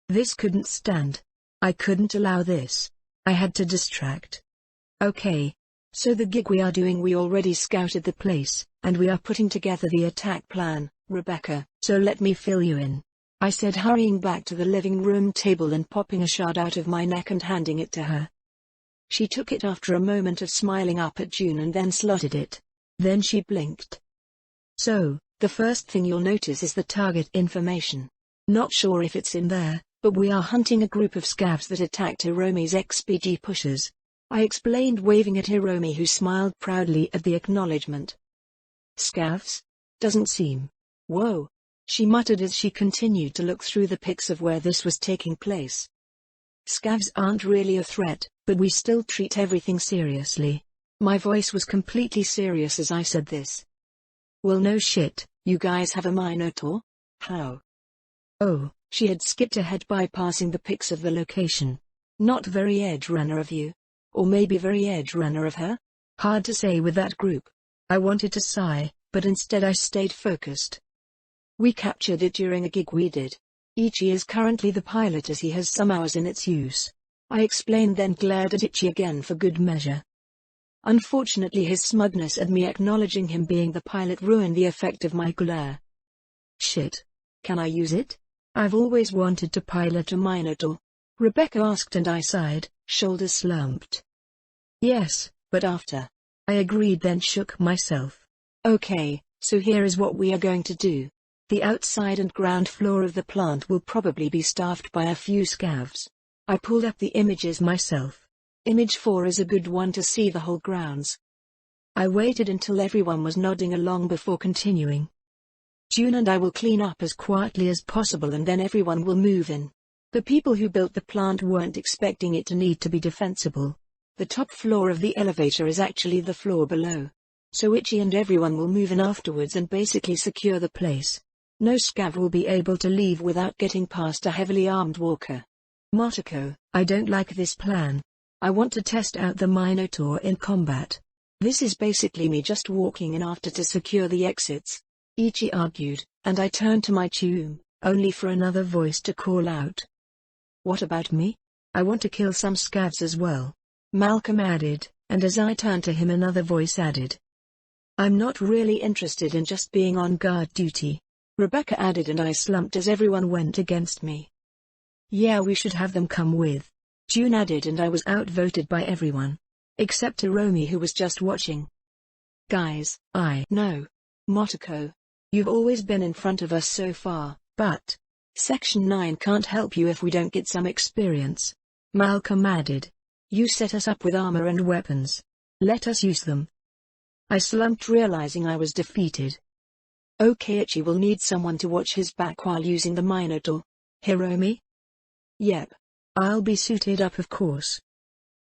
This couldn't stand. I couldn't allow this. I had to distract. Okay. So the gig we are doing, we already scouted the place, and we are putting together the attack plan, Rebecca, so let me fill you in. I said, hurrying back to the living room table and popping a shard out of my neck and handing it to her. She took it after a moment of smiling up at June and then slotted it. Then she blinked. So, the first thing you'll notice is the target information. Not sure if it's in there, but we are hunting a group of scavs that attacked Hiromi's XPG pushers. I explained, waving at Hiromi, who smiled proudly at the acknowledgement. Scavs? Doesn't seem. Whoa. She muttered as she continued to look through the pics of where this was taking place. Scavs aren't really a threat, but we still treat everything seriously. My voice was completely serious as I said this. Well, no shit, you guys have a Minotaur? How? Oh, she had skipped ahead, bypassing the pics of the location. Not very edge runner of you. Or maybe very edge runner of her? Hard to say with that group. I wanted to sigh, but instead I stayed focused. We captured it during a gig we did. Ichi is currently the pilot as he has some hours in its use. I explained, then glared at Ichi again for good measure. Unfortunately, his smugness at me acknowledging him being the pilot ruined the effect of my glare. Shit. Can I use it? I've always wanted to pilot a Minotaur. Rebecca asked and I sighed, shoulders slumped. Yes, but after. I agreed, then shook myself. Okay, so here is what we are going to do. The outside and ground floor of the plant will probably be staffed by a few scavs. I pulled up the images myself. Image 4 is a good one to see the whole grounds. I waited until everyone was nodding along before continuing. June and I will clean up as quietly as possible and then everyone will move in. The people who built the plant weren't expecting it to need to be defensible. The top floor of the elevator is actually the floor below. So Ichi and everyone will move in afterwards and basically secure the place. No scav will be able to leave without getting past a heavily armed walker. Motoko, I don't like this plan. I want to test out the Minotaur in combat. This is basically me just walking in after to secure the exits. Ichi argued, and I turned to my tune, only for another voice to call out. What about me? I want to kill some scavs as well. Malcolm added, and as I turned to him another voice added. I'm not really interested in just being on guard duty. Rebecca added, and I slumped as everyone went against me. Yeah, we should have them come with. June added, and I was outvoted by everyone. Except Hiromi, who was just watching. Guys, I know. Motoko. You've always been in front of us so far, but Section 9 can't help you if we don't get some experience. Malcolm added. You set us up with armor and weapons. Let us use them. I slumped, realizing I was defeated. Okay, Ichi will need someone to watch his back while using the Minotaur. Hiromi? Yep. I'll be suited up, of course.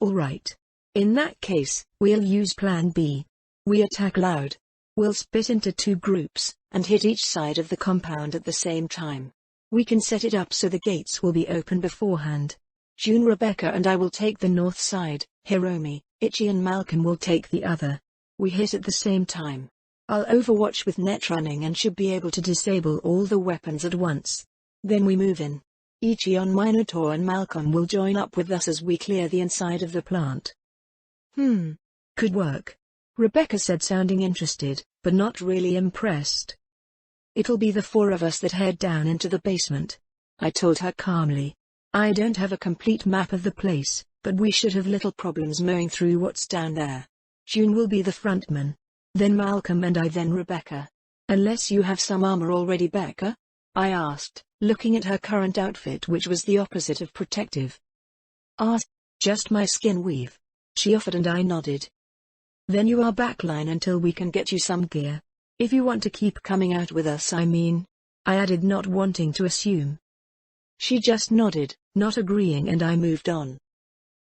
Alright. In that case, we'll use Plan B. We attack loud. We'll split into 2 groups, and hit each side of the compound at the same time. We can set it up so the gates will be open beforehand. June, Rebecca and I will take the north side, Hiromi, Ichi and Malcolm will take the other. We hit at the same time. I'll overwatch with net running and should be able to disable all the weapons at once. Then we move in. Ichi on Minotaur and Malcolm will join up with us as we clear the inside of the plant. Could work. Rebecca said, sounding interested, but not really impressed. It'll be the 4 of us that head down into the basement. I told her calmly. I don't have a complete map of the place, but we should have little problems mowing through what's down there. June will be the frontman. Then Malcolm and I, then Rebecca. Unless you have some armor already, Becca? I asked, looking at her current outfit, which was the opposite of protective. Just my skin weave. She offered and I nodded. Then you are backline until we can get you some gear. If you want to keep coming out with us, I mean. I added, not wanting to assume. She just nodded, not agreeing, and I moved on.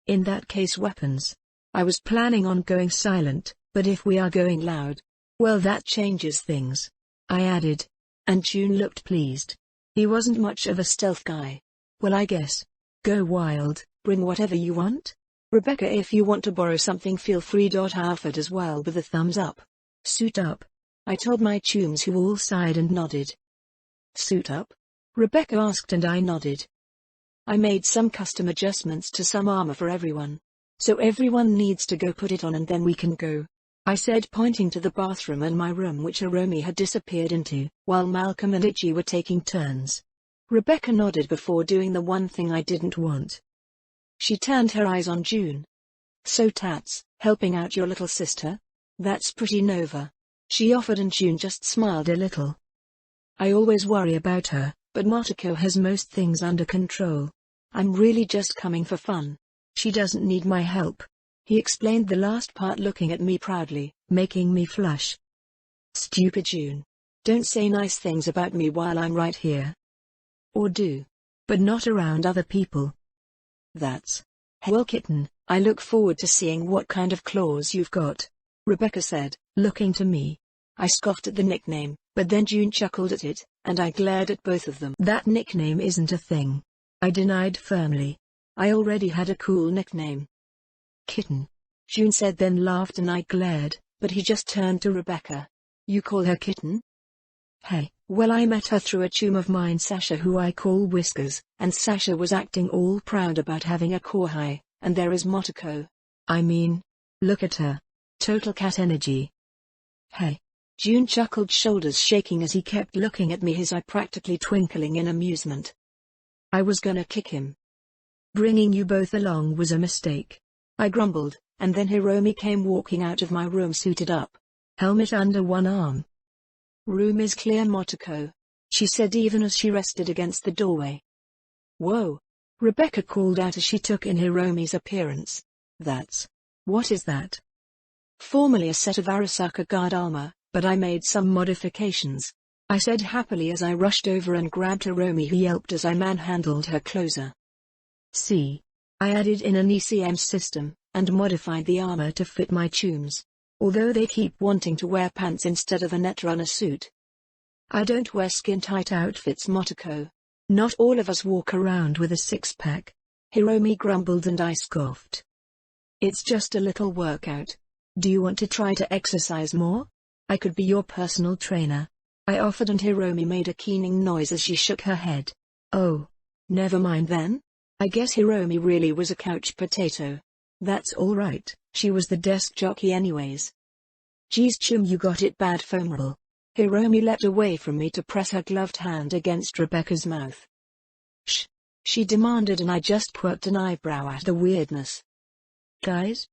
In that case, weapons. I was planning on going silent, but if we are going loud, well, that changes things. I added. And June looked pleased. He wasn't much of a stealth guy. Well, I guess. Go wild, bring whatever you want. Rebecca, if you want to borrow something, feel free. Alfred as well with a thumbs up. Suit up. I told my chums, who all sighed and nodded. Suit up? Rebecca asked and I nodded. I made some custom adjustments to some armor for everyone. So everyone needs to go put it on and then we can go," I said, pointing to the bathroom and my room which Hiromi had disappeared into, while Malcolm and Ichi were taking turns. Rebecca nodded before doing the one thing I didn't want. She turned her eyes on June. "So Tats, helping out your little sister? That's pretty Nova," she offered, and June just smiled a little. "I always worry about her, but Motoko has most things under control. I'm really just coming for fun. She doesn't need my help." He explained the last part, looking at me proudly, making me flush. "Stupid June. Don't say nice things about me while I'm right here. Or do. But not around other people." "That's well, kitten, I look forward to seeing what kind of claws you've got," Rebecca said, looking to me. I scoffed at the nickname, but then June chuckled at it, and I glared at both of them. "That nickname isn't a thing," I denied firmly. "I already had a cool nickname." "Kitten," June said, then laughed, and I glared, but he just turned to Rebecca. "You call her Kitten?" "Hey, well, I met her through a chum of mine, Sasha, who I call Whiskers, and Sasha was acting all proud about having a Kohai, and there is Motoko. I mean, look at her. Total cat energy." "Hey." June chuckled, shoulders shaking as he kept looking at me, his eye practically twinkling in amusement. I was gonna kick him. "Bringing you both along was a mistake," I grumbled, and then Hiromi came walking out of my room suited up. Helmet under one arm. "Room is clear, Motoko," she said even as she rested against the doorway. "Whoa!" Rebecca called out as she took in Hiromi's appearance. What is that?" "Formerly a set of Arasaka guard armor, but I made some modifications," I said happily as I rushed over and grabbed Hiromi, who yelped as I manhandled her closer. "See? I added in an ECM system, and modified the armor to fit my chums. Although they keep wanting to wear pants instead of a netrunner suit. I don't wear skin-tight outfits, Motoko. Not all of us walk around with a six-pack." Hiromi grumbled and I scoffed. "It's just a little workout. Do you want to try to exercise more? I could be your personal trainer," I offered, and Hiromi made a keening noise as she shook her head. "Oh. Never mind then. I guess Hiromi really was a couch potato. That's alright, she was the desk jockey anyways." "Geez chum, you got it bad, Fomerl." Hiromi leapt away from me to press her gloved hand against Rebecca's mouth. "Shh," she demanded, and I just quirked an eyebrow at the weirdness. "Guys?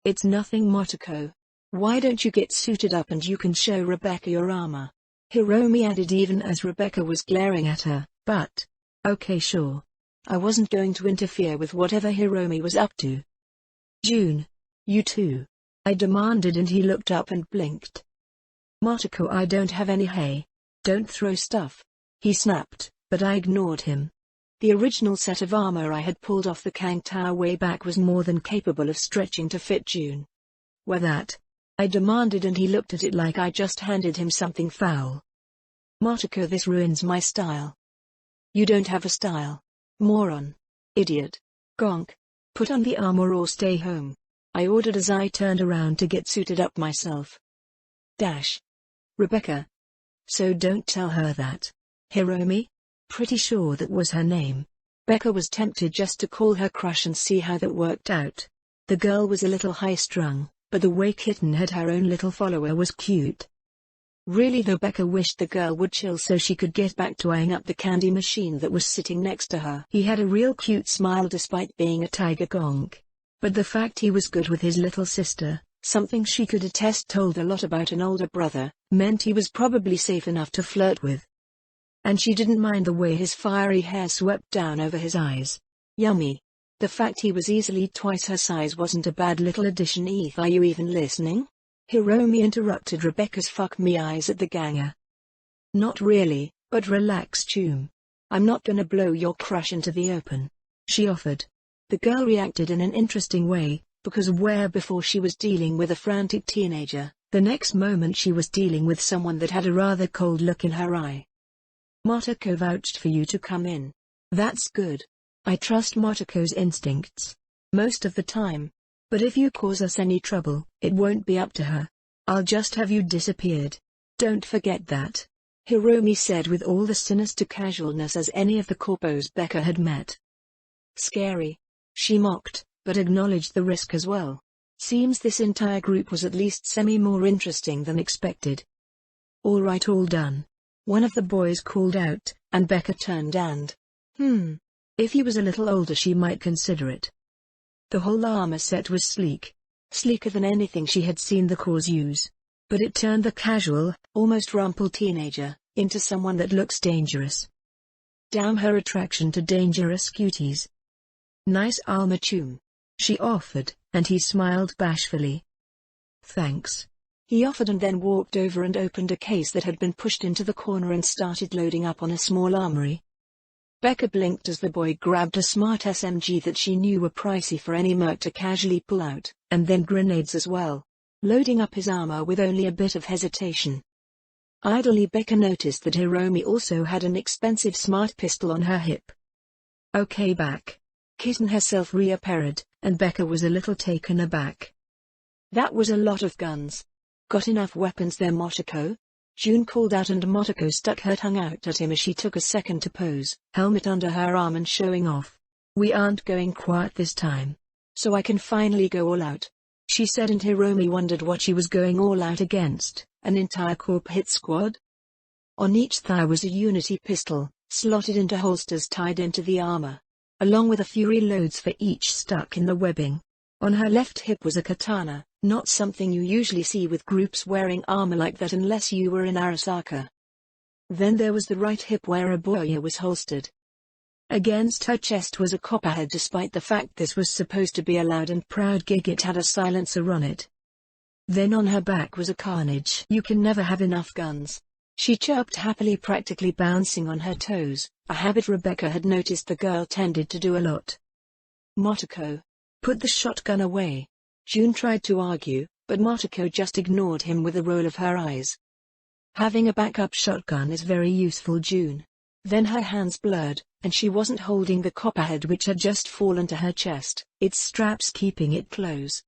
It's nothing, Motoko. Why don't you get suited up and you can show Rebecca your armor?" Hiromi added even as Rebecca was glaring at her. "But, okay, sure." I wasn't going to interfere with whatever Hiromi was up to. "June. You too," I demanded, and he looked up and blinked. "Motoko, I don't have any hay. Don't throw stuff," he snapped, but I ignored him. The original set of armor I had pulled off the Kang Tower way back was more than capable of stretching to fit June. "Wear that," I demanded, and he looked at it like I just handed him something foul. "Motoko, this ruins my style." "You don't have a style. Moron. Idiot. Gonk. Put on the armor or stay home," I ordered as I turned around to get suited up myself. Rebecca. So don't tell her that. Hiromi? Pretty sure that was her name. Becca was tempted just to call her crush and see how that worked out. The girl was a little high-strung, but the way Kitten had her own little follower was cute. Really though, Becca wished the girl would chill so she could get back to eyeing up the candy machine that was sitting next to her. He had a real cute smile despite being a tiger gonk. But the fact he was good with his little sister, something she could attest told a lot about an older brother, meant he was probably safe enough to flirt with. And she didn't mind the way his fiery hair swept down over his eyes. Yummy. The fact he was easily twice her size wasn't a bad little addition. Are you even listening? Hiromi interrupted Rebecca's fuck me eyes at the ganger. Not really, but relax chum. I'm not gonna blow your crush into the open, she offered. The girl reacted in an interesting way, because where before she was dealing with a frantic teenager, the next moment she was dealing with someone that had a rather cold look in her eye. Motoko vouched for you to come in. That's good. I trust Motoko's instincts. Most of the time. But if you cause us any trouble, it won't be up to her. I'll just have you disappeared. Don't forget that. Hiromi said with all the sinister casualness as any of the corpos Becca had met. Scary. She mocked, but acknowledged the risk as well. Seems this entire group was at least more interesting than expected. All right, all done. One of the boys called out, and Becca turned and, if he was a little older she might consider it. The whole armor set was sleek. Sleeker than anything she had seen the cause use. But it turned the casual, almost rumpled teenager, into someone that looks dangerous. Damn her attraction to dangerous cuties. Nice armor tune. She offered, and he smiled bashfully. Thanks. He offered and then walked over and opened a case that had been pushed into the corner and started loading up on a small armory. Becca blinked as the boy grabbed a smart SMG that she knew were pricey for any merc to casually pull out, and then grenades as well, loading up his armor with only a bit of hesitation. Idly Becca noticed that Hiromi also had an expensive smart pistol on her hip. Okay, back. Kitten herself reappeared, and Becca was a little taken aback. That was a lot of guns. Got enough weapons there, Motoko? June called out, and Motoko stuck her tongue out at him as she took a second to pose, helmet under her arm and showing off. We aren't going quiet this time. So I can finally go all out, she said, and Hiromi wondered what she was going all out against, an entire corp hit squad? On each thigh was a Unity pistol, slotted into holsters tied into the armor, along with a few reloads for each stuck in the webbing. On her left hip was a katana, not something you usually see with groups wearing armor like that unless you were in Arasaka. Then there was the right hip where a boya was holstered. Against her chest was a copperhead, despite the fact this was supposed to be a loud and proud gig. It had a silencer on it. Then on her back was a carnage. You can never have enough guns, she chirped happily, practically bouncing on her toes, a habit Rebecca had noticed the girl tended to do a lot. Motoko, put the shotgun away. June tried to argue, but Motoko just ignored him with a roll of her eyes. Having a backup shotgun is very useful, June. Then her hands blurred, and she wasn't holding the copperhead which had just fallen to her chest, its straps keeping it close.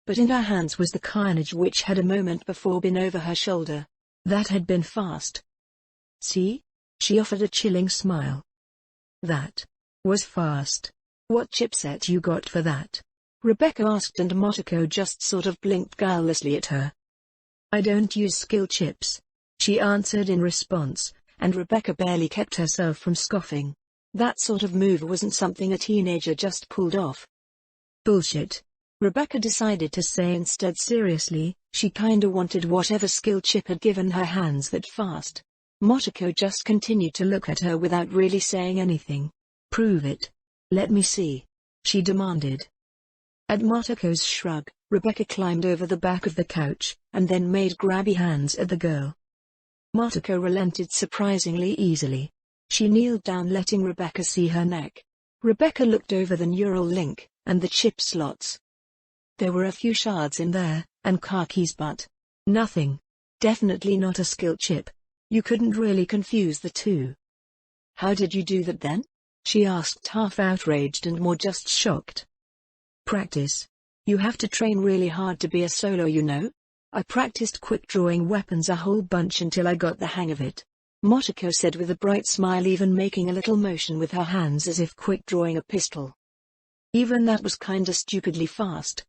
But in her hands was the carnage which had a moment before been over her shoulder. That had been fast. See? She offered a chilling smile. That was fast. What chipset you got for that? Rebecca asked, and Motoko just sort of blinked guilelessly at her. I don't use skill chips, she answered in response, and Rebecca barely kept herself from scoffing. That sort of move wasn't something a teenager just pulled off. Bullshit, Rebecca decided to say instead. Seriously, she kinda wanted whatever skill chip had given her hands that fast. Motoko just continued to look at her without really saying anything. Prove it. Let me see, she demanded. At Motoko's shrug, Rebecca climbed over the back of the couch, and then made grabby hands at the girl. Motoko relented surprisingly easily. She kneeled down, letting Rebecca see her neck. Rebecca looked over the neural link, and the chip slots. There were a few shards in there, and car keys, but nothing. Definitely not a skill chip. You couldn't really confuse the two. How did you do that then? She asked, half outraged and more just shocked. Practice. You have to train really hard to be a solo, you know? I practiced quick drawing weapons a whole bunch until I got the hang of it, Motoko said with a bright smile, even making a little motion with her hands as if quick drawing a pistol. Even that was kinda stupidly fast.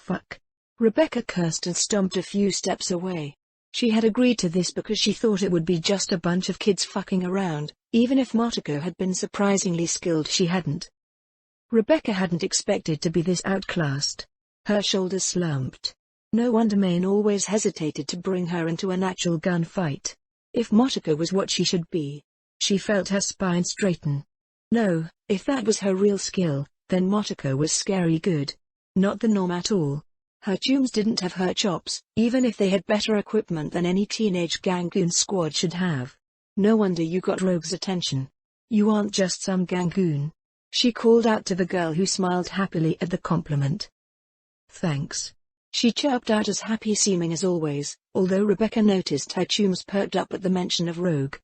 Fuck. Rebecca cursed and stomped a few steps away. She had agreed to this because she thought it would be just a bunch of kids fucking around. Even if Motoko had been surprisingly skilled, she hadn't. Rebecca hadn't expected to be this outclassed. Her shoulders slumped. No wonder Maine always hesitated to bring her into an actual gunfight. If Motoko was what she should be, she felt her spine straighten. No, if that was her real skill, then Motoko was scary good. Not the norm at all. Her tunes didn't have her chops, even if they had better equipment than any teenage Gangoon squad should have. No wonder you got Rogue's attention. You aren't just some Gangoon, she called out to the girl, who smiled happily at the compliment. Thanks, she chirped out, as happy seeming as always, although Rebecca noticed her tunes perked up at the mention of Rogue.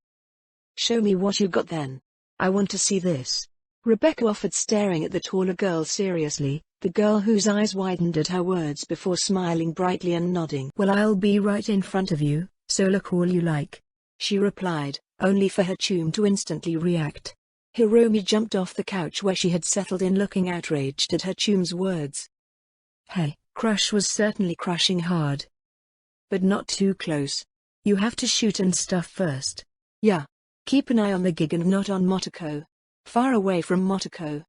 Show me what you got then. I want to see this, Rebecca offered, staring at the taller girl seriously, the girl whose eyes widened at her words before smiling brightly and nodding. Well, I'll be right in front of you, so look all you like, she replied, only for her tune to instantly react. Hiromi jumped off the couch where she had settled in, looking outraged at her chum's words. Hey, crush was certainly crushing hard. But not too close. You have to shoot and stuff first. Yeah. Keep an eye on the gig and not on Motoko. Far away from Motoko.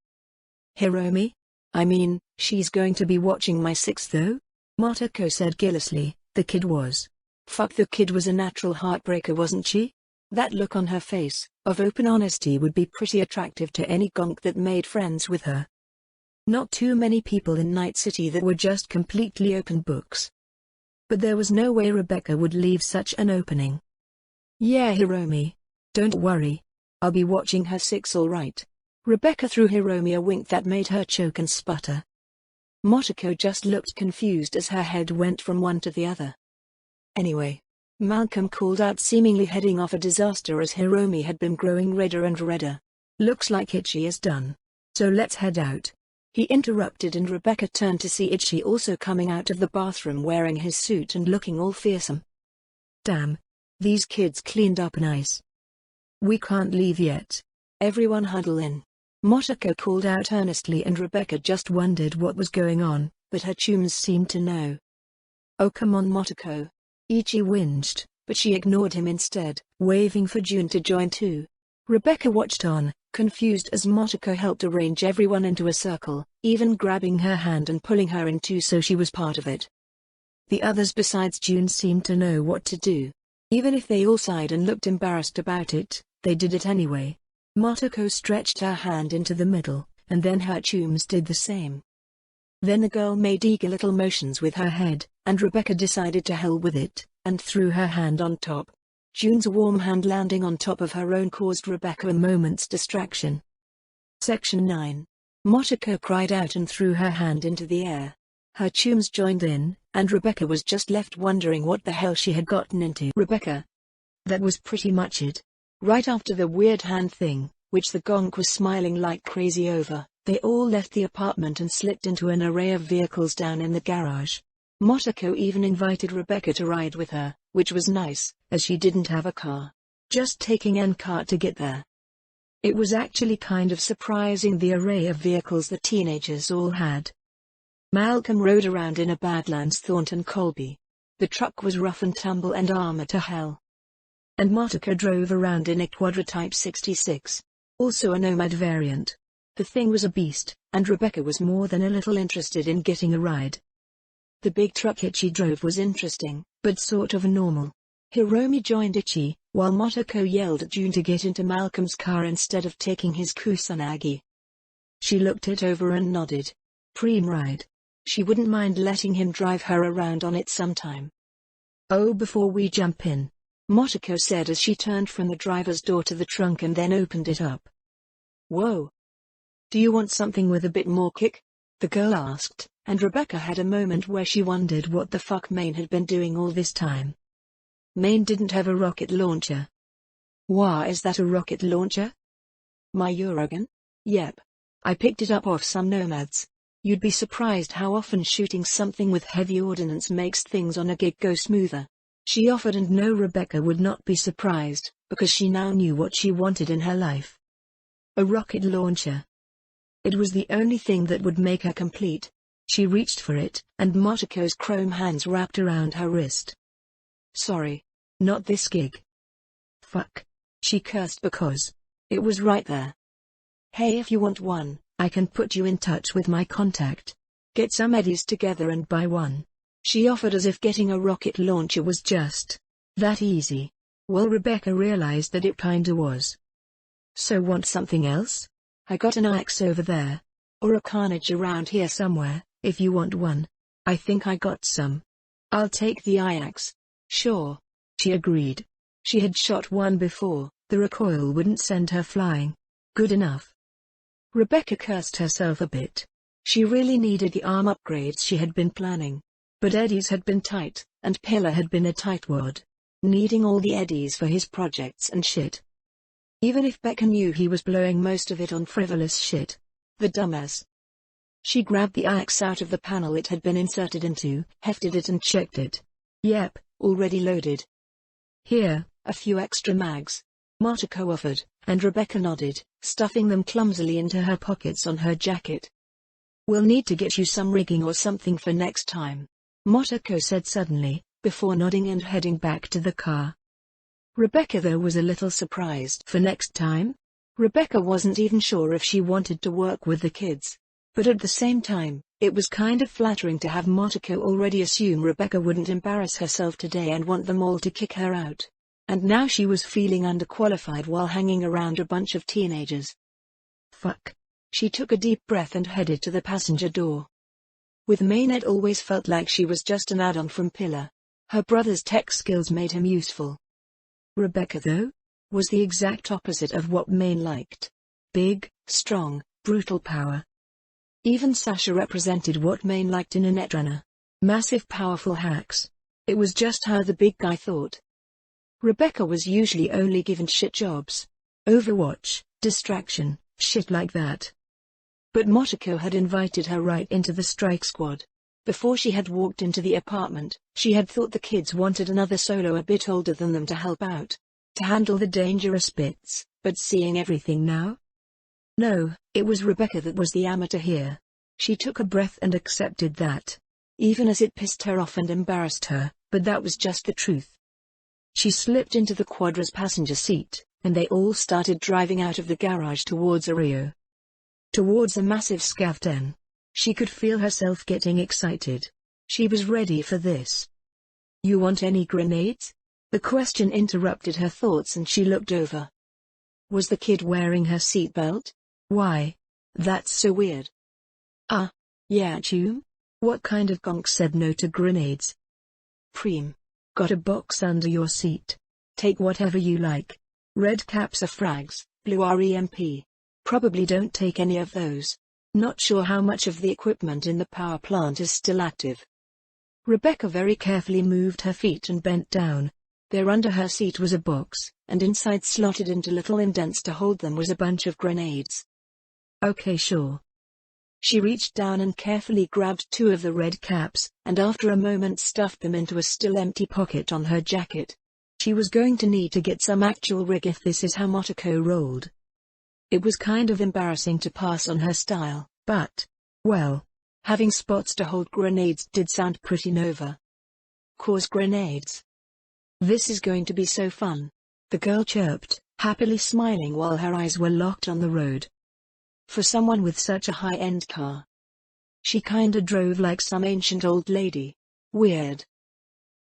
Hiromi? I mean, she's going to be watching my six though? Motoko said gillously. The kid was. Fuck, the kid was a natural heartbreaker, wasn't she? That look on her face, of open honesty, would be pretty attractive to any gonk that made friends with her. Not too many people in Night City that were just completely open books. But there was no way Rebecca would leave such an opening. Yeah, Hiromi. Don't worry. I'll be watching her six all right. Rebecca threw Hiromi a wink that made her choke and sputter. Motoko just looked confused as her head went from one to the other. Anyway, Malcolm called out, seemingly heading off a disaster as Hiromi had been growing redder and redder. Looks like Ichi is done. So let's head out. He interrupted and Rebecca turned to see Ichi also coming out of the bathroom wearing his suit and looking all fearsome. Damn. These kids cleaned up nice. We can't leave yet. Everyone huddle in. Motoko called out earnestly and Rebecca just wondered what was going on, but her chums seemed to know. Oh come on Motoko. Ichi whinged, but she ignored him instead, waving for June to join too. Rebecca watched on, confused as Motoko helped arrange everyone into a circle, even grabbing her hand and pulling her in too so she was part of it. The others besides June seemed to know what to do. Even if they all sighed and looked embarrassed about it, they did it anyway. Motoko stretched her hand into the middle, and then her chums did the same. Then the girl made eager little motions with her head, and Rebecca decided to hell with it, and threw her hand on top. June's warm hand landing on top of her own caused Rebecca a moment's distraction. Section 9. Motoko cried out and threw her hand into the air. Her chums joined in, and Rebecca was just left wondering what the hell she had gotten into. Rebecca. That was pretty much it. Right after the weird hand thing, which the gonk was smiling like crazy over, they all left the apartment and slipped into an array of vehicles down in the garage. Motoko even invited Rebecca to ride with her, which was nice, as she didn't have a car. Just taking an cart to get there. It was actually kind of surprising the array of vehicles the teenagers all had. Malcolm rode around in a Badlands Thornton Colby. The truck was rough and tumble and armor to hell. And Motoko drove around in a Quadra Type 66, also a Nomad variant. The thing was a beast, and Rebecca was more than a little interested in getting a ride. The big truck Ichi drove was interesting, but sort of normal. Hiromi joined Ichi, while Motoko yelled at June to get into Malcolm's car instead of taking his Kusanagi. She looked it over and nodded. Preem ride. She wouldn't mind letting him drive her around on it sometime. Oh, before we jump in, Motoko said as she turned from the driver's door to the trunk and then opened it up. Whoa. Do you want something with a bit more kick? The girl asked, and Rebecca had a moment where she wondered what the fuck Maine had been doing all this time. Maine didn't have a rocket launcher. Why is that a rocket launcher? My Eurogun? Yep. I picked it up off some nomads. You'd be surprised how often shooting something with heavy ordnance makes things on a gig go smoother. She offered, and no, Rebecca would not be surprised, because she now knew what she wanted in her life. A rocket launcher. It was the only thing that would make her complete. She reached for it, and Motoko's chrome hands wrapped around her wrist. Sorry. Not this gig. Fuck. She cursed because it was right there. Hey, if you want one, I can put you in touch with my contact. Get some eddies together and buy one. She offered as if getting a rocket launcher was just that easy. Well, Rebecca realized that it kinda was. So want something else? I got an axe over there. Or a carnage around here somewhere, if you want one. I think I got some. I'll take the axe. Sure. She agreed. She had shot one before, the recoil wouldn't send her flying. Good enough. Rebecca cursed herself a bit. She really needed the arm upgrades she had been planning. But eddies had been tight, and Pillar had been a tightwad. Needing all the eddies for his projects and shit. Even if Becca knew he was blowing most of it on frivolous shit. The dumbass. She grabbed the axe out of the panel it had been inserted into, hefted it and checked it. Yep, already loaded. Here, a few extra mags. Motoko offered, and Rebecca nodded, stuffing them clumsily into her pockets on her jacket. "We'll need to get you some rigging or something for next time," Motoko said suddenly, before nodding and heading back to the car. Rebecca though was a little surprised. For next time? Rebecca wasn't even sure if she wanted to work with the kids. But at the same time, it was kind of flattering to have Motoko already assume Rebecca wouldn't embarrass herself today and want them all to kick her out. And now she was feeling underqualified while hanging around a bunch of teenagers. Fuck. She took a deep breath and headed to the passenger door. With Maine, it always felt like she was just an add-on from Pillar. Her brother's tech skills made him useful. Rebecca, though, was the exact opposite of what Maine liked. Big, strong, brutal power. Even Sasha represented what Maine liked in a netrunner. Massive powerful hacks. It was just how the big guy thought. Rebecca was usually only given shit jobs. Overwatch, distraction, shit like that. But Motoko had invited her right into the strike squad. Before she had walked into the apartment, she had thought the kids wanted another solo a bit older than them to help out, to handle the dangerous bits, but seeing everything now? No, it was Rebecca that was the amateur here. She took a breath and accepted that. Even as it pissed her off and embarrassed her, but that was just the truth. She slipped into the quadra's passenger seat, and they all started driving out of the garage towards Rio. Towards a massive scav den. She could feel herself getting excited. She was ready for this. "You want any grenades?" The question interrupted her thoughts and she looked over. Was the kid wearing her seatbelt? Why? That's so weird. Yeah, Chum? What kind of gonk said no to grenades? Preem. Got a box under your seat. Take whatever you like. Red caps are frags, blue are EMP. Probably don't take any of those. Not sure how much of the equipment in the power plant is still active. Rebecca very carefully moved her feet and bent down. There under her seat was a box, and inside slotted into little indents to hold them was a bunch of grenades. Okay, sure. She reached down and carefully grabbed 2 of the red caps, and after a moment stuffed them into a still empty pocket on her jacket. She was going to need to get some actual rig if this is how Motoko rolled. It was kind of embarrassing to pass on her style, but, well, having spots to hold grenades did sound pretty nova. Cause grenades. This is going to be so fun. The girl chirped, happily smiling while her eyes were locked on the road. For someone with such a high-end car. She kinda drove like some ancient old lady. Weird.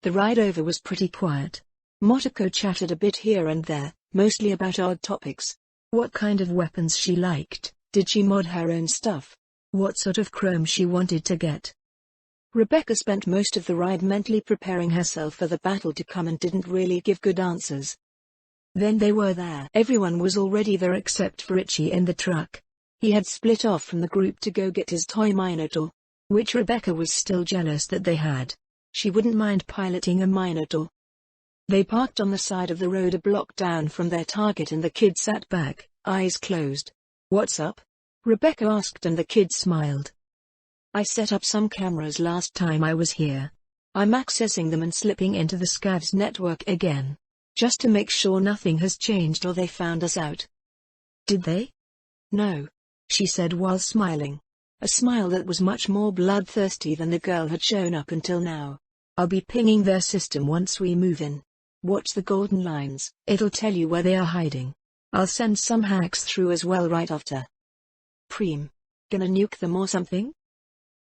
The ride over was pretty quiet. Motoko chatted a bit here and there, mostly about odd topics. What kind of weapons she liked, did she mod her own stuff? What sort of chrome she wanted to get. Rebecca spent most of the ride mentally preparing herself for the battle to come and didn't really give good answers. Then they were there. Everyone was already there except for Richie in the truck. He had split off from the group to go get his toy Minotaur, which Rebecca was still jealous that they had. She wouldn't mind piloting a Minotaur. They parked on the side of the road a block down from their target and the kid sat back, eyes closed. "What's up?" Rebecca asked and the kid smiled. "I set up some cameras last time I was here. I'm accessing them and slipping into the scav's network again. Just to make sure nothing has changed or they found us out." "Did they?" "No," she said while smiling. A smile that was much more bloodthirsty than the girl had shown up until now. "I'll be pinging their system once we move in. Watch the golden lines, it'll tell you where they are hiding. I'll send some hacks through as well right after." "Preem. Gonna nuke them or something?"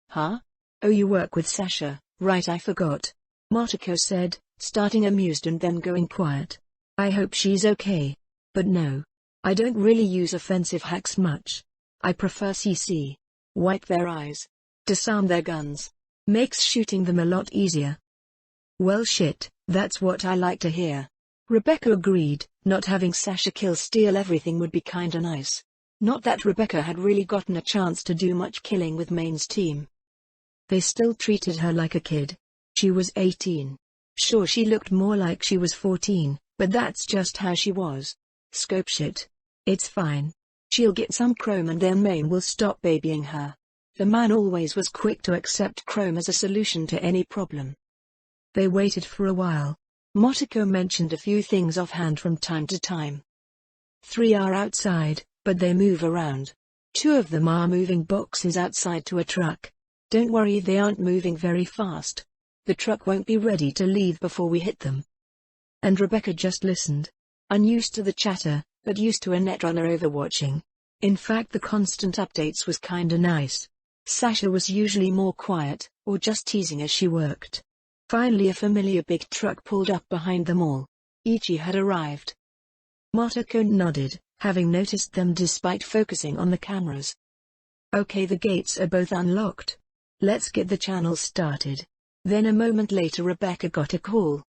"Huh? Oh, you work with Sasha, right, I forgot," Motoko said, starting amused and then going quiet. "I hope she's okay. But no. I don't really use offensive hacks much. I prefer CC. Wipe their eyes. Disarm their guns. Makes shooting them a lot easier." "Well shit, that's what I like to hear." Rebecca agreed, not having Sasha kill steal everything would be kinda nice. Not that Rebecca had really gotten a chance to do much killing with Maine's team. They still treated her like a kid. She was 18. Sure, she looked more like she was 14, but that's just how she was. Scope shit. It's fine. She'll get some chrome and then Maine will stop babying her. The man always was quick to accept chrome as a solution to any problem. They waited for a while. Motoko mentioned a few things offhand from time to time. 3 are outside, but they move around. 2 of them are moving boxes outside to a truck. Don't worry, they aren't moving very fast. The truck won't be ready to leave before we hit them. And Rebecca just listened. Unused to the chatter, but used to a netrunner overwatching. In fact, the constant updates was kinda nice. Sasha was usually more quiet, or just teasing as she worked. Finally a familiar big truck pulled up behind them all. Ichi had arrived. Motoko nodded, having noticed them despite focusing on the cameras. Okay, the gates are both unlocked. Let's get the channel started. Then a moment later Rebecca got a call.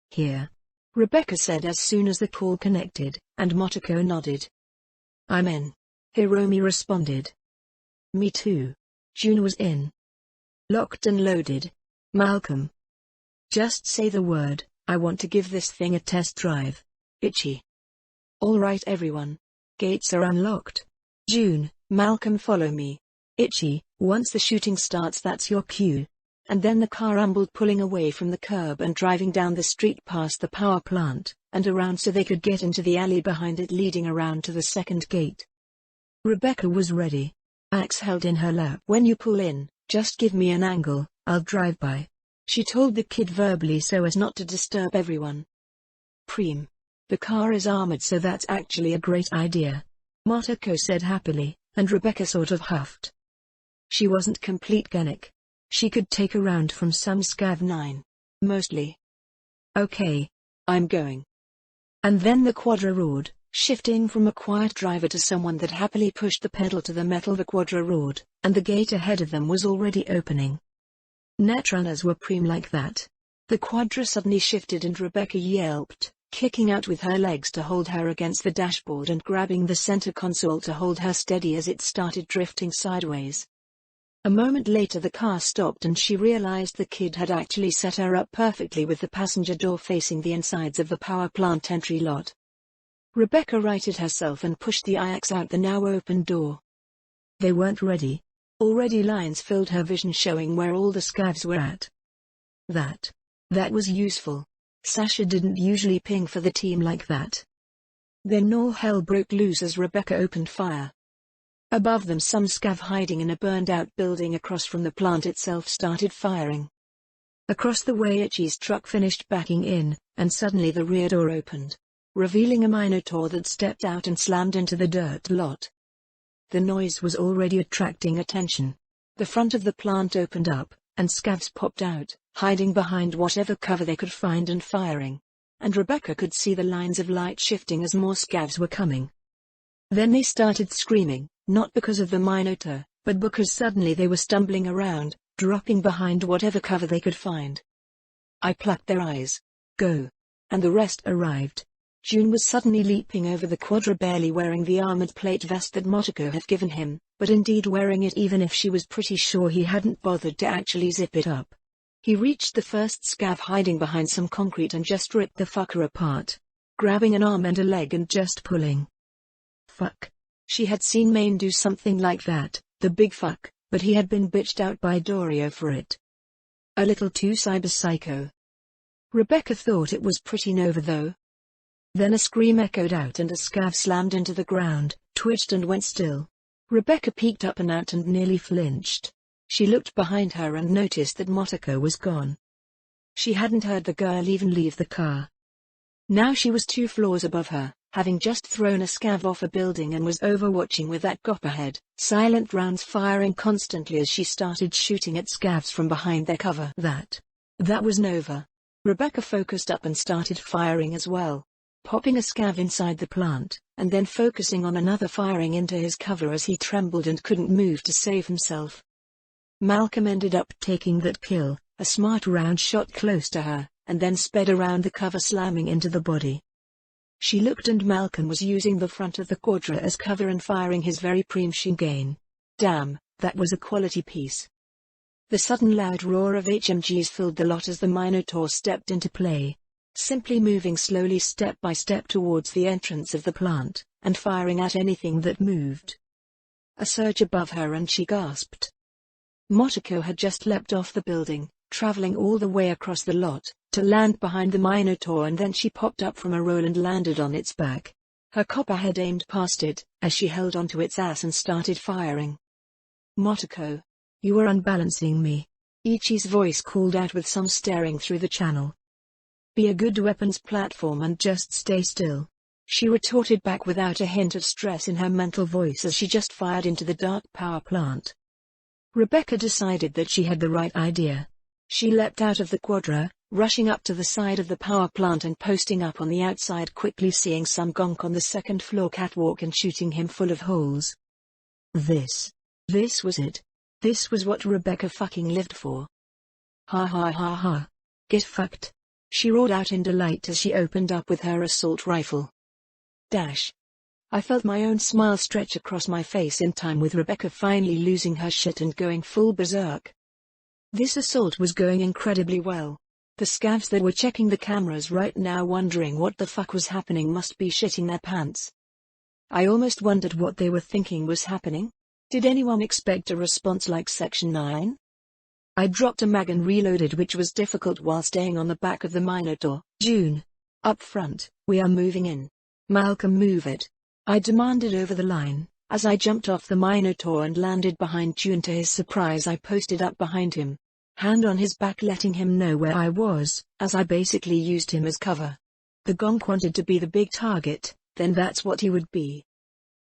Here. Rebecca said as soon as the call connected, and Motoko nodded. I'm in. Hiromi responded. Me too. June was in. Locked and loaded. Malcolm. Just say the word, I want to give this thing a test drive. Ichi. Alright everyone. Gates are unlocked. June, Malcolm, follow me. Ichi, once the shooting starts that's your cue. And then the car rumbled, pulling away from the curb and driving down the street past the power plant, and around so they could get into the alley behind it leading around to the second gate. Rebecca was ready. Axe held in her lap. When you pull in, just give me an angle, I'll drive by. She told the kid verbally so as not to disturb everyone. Preem. The car is armored, so that's actually a great idea. Motoko said happily, and Rebecca sort of huffed. She wasn't complete Genic. She could take a round from some scav 9. Mostly. Okay. I'm going. And then the Quadra roared, shifting from a quiet driver to someone that happily pushed the pedal to the metal. The Quadra roared, and the gate ahead of them was already opening. Netrunners were preem like that. The Quadra suddenly shifted and Rebecca yelped, kicking out with her legs to hold her against the dashboard and grabbing the center console to hold her steady as it started drifting sideways. A moment later the car stopped and she realized the kid had actually set her up perfectly with the passenger door facing the insides of the power plant entry lot. Rebecca righted herself and pushed the IX out the now open door. They weren't ready. Already lines filled her vision showing where all the scavs were at. That was useful. Sasha didn't usually ping for the team like that. Then all hell broke loose as Rebecca opened fire. Above them some scav hiding in a burned-out building across from the plant itself started firing. Across the way Ichi's truck finished backing in, and suddenly the rear door opened, revealing a Minotaur that stepped out and slammed into the dirt lot. The noise was already attracting attention. The front of the plant opened up, and scavs popped out, hiding behind whatever cover they could find and firing. And Rebecca could see the lines of light shifting as more scavs were coming. Then they started screaming, not because of the Minotaur, but because suddenly they were stumbling around, dropping behind whatever cover they could find. I plucked their eyes. Go. And the rest arrived. June was suddenly leaping over the Quadra, barely wearing the armored plate vest that Motoko had given him, but indeed wearing it even if she was pretty sure he hadn't bothered to actually zip it up. He reached the first scav hiding behind some concrete and just ripped the fucker apart, grabbing an arm and a leg and just pulling. Fuck. She had seen Maine do something like that, the big fuck, but he had been bitched out by Dorio for it. A little too cyber psycho. Rebecca thought it was pretty Nova though. Then a scream echoed out and a scav slammed into the ground, twitched and went still. Rebecca peeked up and out and nearly flinched. She looked behind her and noticed that Motoko was gone. She hadn't heard the girl even leave the car. Now she was 2 floors above her, having just thrown a scav off a building and was overwatching with that gop ahead, silent rounds firing constantly as she started shooting at scavs from behind their cover. That was Nova. Rebecca focused up and started firing as well, popping a scav inside the plant, and then focusing on another firing into his cover as he trembled and couldn't move to save himself. Malcolm ended up taking that kill, a smart round shot close to her, and then sped around the cover slamming into the body. She looked and Malcolm was using the front of the Quadra as cover and firing his very preem Shingen. Damn, that was a quality piece. The sudden loud roar of HMGs filled the lot as the Minotaur stepped into play, simply moving slowly step by step towards the entrance of the plant, and firing at anything that moved. A surge above her and she gasped. Motoko had just leapt off the building, traveling all the way across the lot, to land behind the Minotaur, and then she popped up from a roll and landed on its back. Her copperhead aimed past it, as she held onto its ass and started firing. Motoko. You are unbalancing me. Ichi's voice called out with some staring through the channel. Be a good weapons platform and just stay still. She retorted back without a hint of stress in her mental voice as she just fired into the dark power plant. Rebecca decided that she had the right idea. She leapt out of the quadra, rushing up to the side of the power plant and posting up on the outside, quickly seeing some gonk on the second floor catwalk and shooting him full of holes. This was it. This was what Rebecca fucking lived for. Ha ha ha ha. Get fucked. She roared out in delight as she opened up with her assault rifle. Dash. I felt my own smile stretch across my face in time with Rebecca finally losing her shit and going full berserk. This assault was going incredibly well. The scavs that were checking the cameras right now wondering what the fuck was happening must be shitting their pants. I almost wondered what they were thinking was happening. Did anyone expect a response like Section 9? I dropped a mag and reloaded, which was difficult while staying on the back of the Minotaur. June. Up front, we are moving in. Malcolm, move it. I demanded over the line. As I jumped off the Minotaur and landed behind June, to his surprise I posted up behind him. Hand on his back, letting him know where I was, as I basically used him as cover. The gonk wanted to be the big target, then that's what he would be.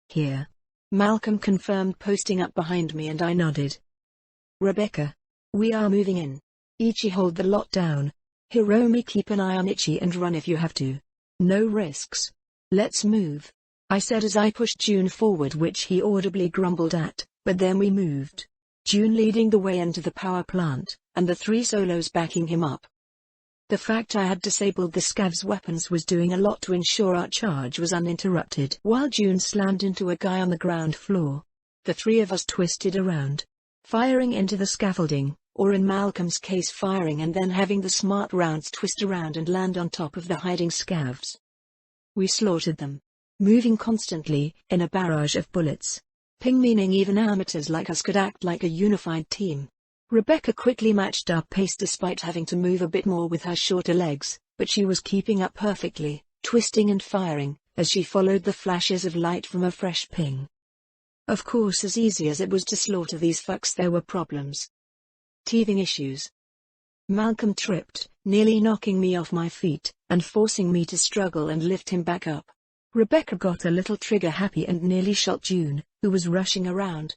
Here. Malcolm confirmed, posting up behind me, and I nodded. Rebecca. We are moving in. Ichi, hold the lot down. Hiromi, keep an eye on Ichi and run if you have to. No risks. Let's move. I said as I pushed June forward, which he audibly grumbled at, but then we moved. June leading the way into the power plant, and the three solos backing him up. The fact I had disabled the scavs' weapons was doing a lot to ensure our charge was uninterrupted. While June slammed into a guy on the ground floor, the three of us twisted around, firing into the scaffolding, or in Malcolm's case firing and then having the smart rounds twist around and land on top of the hiding scavs. We slaughtered them, moving constantly, in a barrage of bullets. Ping meaning even amateurs like us could act like a unified team. Rebecca quickly matched our pace despite having to move a bit more with her shorter legs, but she was keeping up perfectly, twisting and firing, as she followed the flashes of light from a fresh ping. Of course, as easy as it was to slaughter these fucks, there were problems. Teething issues. Malcolm tripped, nearly knocking me off my feet, and forcing me to struggle and lift him back up. Rebecca got a little trigger happy and nearly shot June, who was rushing around.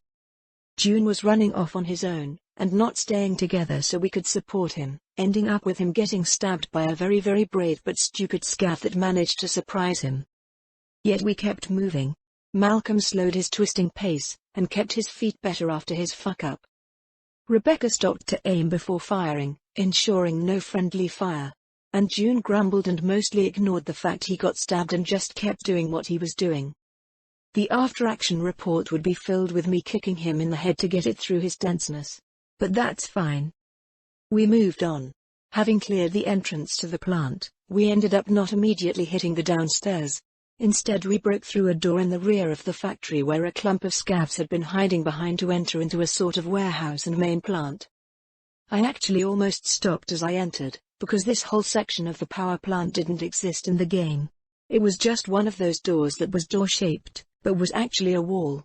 June was running off on his own, and not staying together so we could support him, ending up with him getting stabbed by a very brave but stupid scav that managed to surprise him. Yet we kept moving. Malcolm slowed his twisting pace, and kept his feet better after his fuck-up. Rebecca stopped to aim before firing, ensuring no friendly fire. And June grumbled and mostly ignored the fact he got stabbed and just kept doing what he was doing. The after-action report would be filled with me kicking him in the head to get it through his denseness. But that's fine. We moved on. Having cleared the entrance to the plant, we ended up not immediately hitting the downstairs. Instead, we broke through a door in the rear of the factory where a clump of scavs had been hiding behind to enter into a sort of warehouse and main plant. I actually almost stopped as I entered, because this whole section of the power plant didn't exist in the game. It was just one of those doors that was door-shaped, but was actually a wall.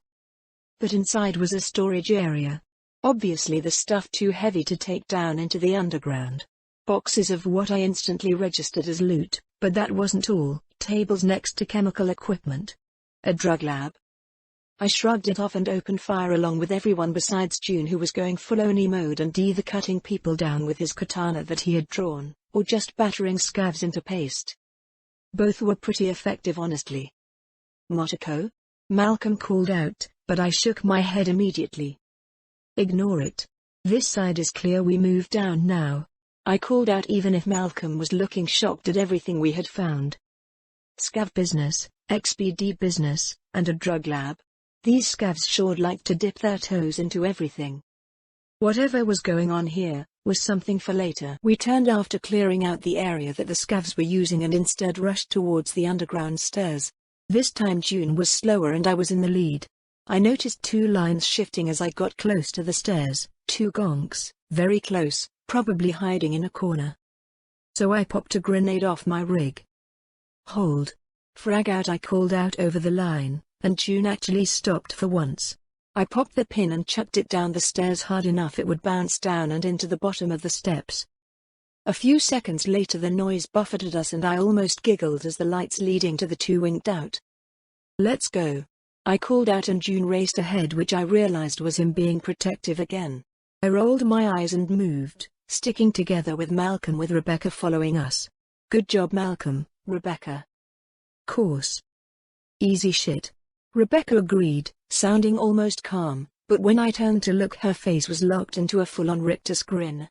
But inside was a storage area. Obviously the stuff too heavy to take down into the underground. Boxes of what I instantly registered as loot, but that wasn't all. Tables next to chemical equipment. A drug lab. I shrugged it off and opened fire along with everyone besides June, who was going full Oni mode and either cutting people down with his katana that he had drawn, or just battering scavs into paste. Both were pretty effective, honestly. Motoko? Malcolm called out, but I shook my head immediately. Ignore it. This side is clear, we move down now. I called out even if Malcolm was looking shocked at everything we had found. Scav business, XPD business, and a drug lab. These scavs sure liked to dip their toes into everything. Whatever was going on here was something for later. We turned after clearing out the area that the scavs were using and instead rushed towards the underground stairs. This time June was slower and I was in the lead. I noticed two lines shifting as I got close to the stairs, two gonks, very close, probably hiding in a corner. So I popped a grenade off my rig. Hold. Frag out, I called out over the line, and June actually stopped for once. I popped the pin and chucked it down the stairs hard enough it would bounce down and into the bottom of the steps. A few seconds later the noise buffeted us and I almost giggled as the lights leading to the two winked out. "Let's go," I called out, and June raced ahead, which I realized was him being protective again. I rolled my eyes and moved, sticking together with Malcolm, with Rebecca following us. "Good job, Malcolm, Rebecca." "Course. Easy shit," Rebecca agreed, sounding almost calm, but when I turned to look her face was locked into a full-on rictus grin.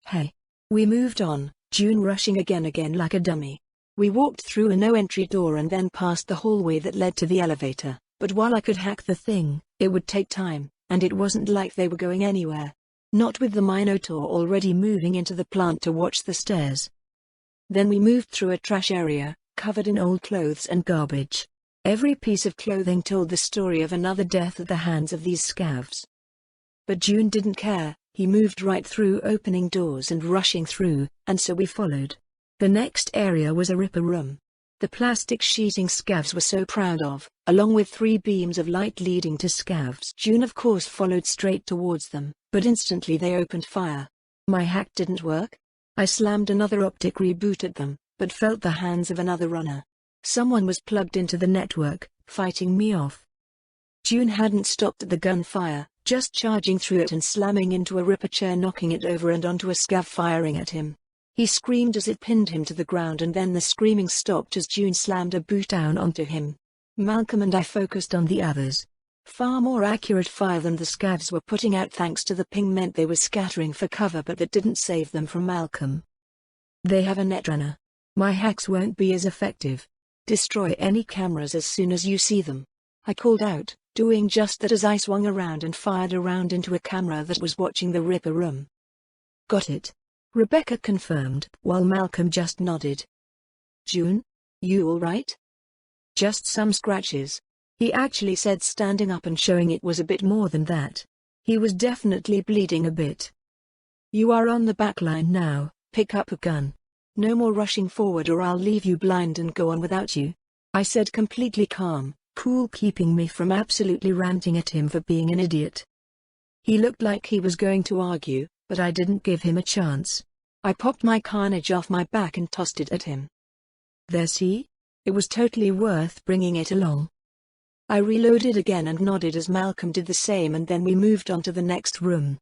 "Hey." We moved on, June rushing again like a dummy. We walked through a no-entry door and then past the hallway that led to the elevator, but while I could hack the thing, it would take time, and it wasn't like they were going anywhere. Not with the Minotaur already moving into the plant to watch the stairs. Then we moved through a trash area, covered in old clothes and garbage. Every piece of clothing told the story of another death at the hands of these scavs. But June didn't care. He moved right through opening doors and rushing through, and so we followed. The next area was a ripper room. The plastic sheeting scavs were so proud of, along with 3 beams of light leading to scavs. June of course followed straight towards them, but instantly they opened fire. My hack didn't work. I slammed another optic reboot at them, but felt the hands of another runner. Someone was plugged into the network, fighting me off. June hadn't stopped at the gunfire, just charging through it and slamming into a ripper chair, knocking it over and onto a scav firing at him. He screamed as it pinned him to the ground, and then the screaming stopped as June slammed a boot down onto him. Malcolm and I focused on the others. Far more accurate fire than the scavs were putting out thanks to the ping meant they were scattering for cover, but that didn't save them from Malcolm. They have a netrunner. My hacks won't be as effective. Destroy any cameras as soon as you see them, I called out, doing just that as I swung around and fired a round into a camera that was watching the ripper room. "Got it," Rebecca confirmed, while Malcolm just nodded. "June? You all right?" "Just some scratches," he actually said, standing up and showing it was a bit more than that. He was definitely bleeding a bit. "You are on the back line now, pick up a gun. No more rushing forward or I'll leave you blind and go on without you," I said, completely calm, cool, keeping me from absolutely ranting at him for being an idiot. He looked like he was going to argue, but I didn't give him a chance. I popped my carnage off my back and tossed it at him. There, see? It was totally worth bringing it along. I reloaded again and nodded as Malcolm did the same, and then we moved on to the next room.